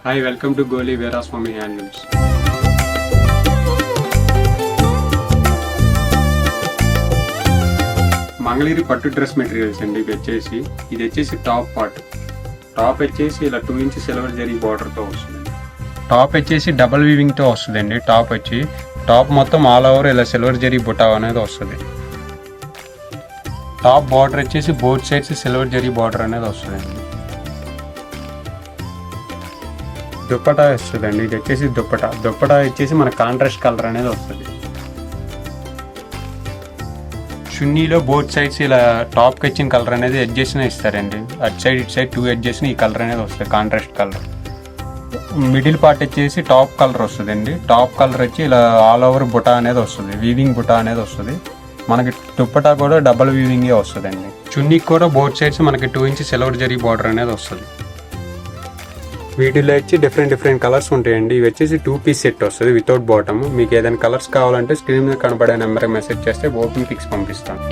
Hi welcome to Goli Veeraswamy handlooms. Mangalagiri పట్టు dress materials అండి. ఇది వచ్చేసి టాప్ పార్ట్. టాప్ వచ్చేసి ఇలా 2 ఇంచ్ సిల్వర్ జరీ బార్డర్తో వస్తుందండి. టాప్ వచ్చేసి డబల్ వీవింగ్తో వస్తుందండి. టాప్ మొత్తం ఆల్ ఓవర్ ఇలా సిల్వర్ జరీ బుటా అనేది వస్తుంది. టాప్ బార్డర్ వచ్చేసి both sides silver zari border అనేది వస్తుందండి. దుప్పటా వస్తుందండి. ఇది వచ్చేసి దుప్పటా వచ్చేసి మన కాంట్రాస్ట్ కలర్ అనేది వస్తుంది. చున్నీలో బోత్ సైడ్స్ ఇలా టాప్కి వచ్చిన కలర్ అనేది ఎడ్జెస్ట్నే ఇస్తారండి. అటు సైడ్ ఇటు సైడ్ 2 ఎడ్జెస్ని ఈ కలర్ అనేది వస్తుంది, కాంట్రాస్ట్ కలర్. మిడిల్ పార్ట్ వచ్చేసి టాప్ కలర్ వస్తుందండి. టాప్ కలర్ వచ్చి ఇలా ఆల్ ఓవర్ బుటా అనేది వస్తుంది, వీవింగ్ బుటా అనేది వస్తుంది. మనకి దుప్పటా కూడా డబల్ వీవింగే వస్తుందండి. చున్నీకి కూడా బోత్ సైడ్స్ మనకి 2 ఇంచ్ సిల్వర్ జరీ బార్డర్ అనేది వస్తుంది. వీటిలో వచ్చి డిఫరెంట్ కలర్స్ ఉంటాయండి. ఇవి వచ్చేసి 2 పీస్ సెట్ వస్తుంది వితౌట్ బాటమ్. మీకు ఏదైనా కలర్స్ కావాలంటే స్క్రీన్ మీద కనబడే నెంబర్కి మెసేజ్ చేస్తే ఓపెన్ పిక్స్ పంపిస్తాను.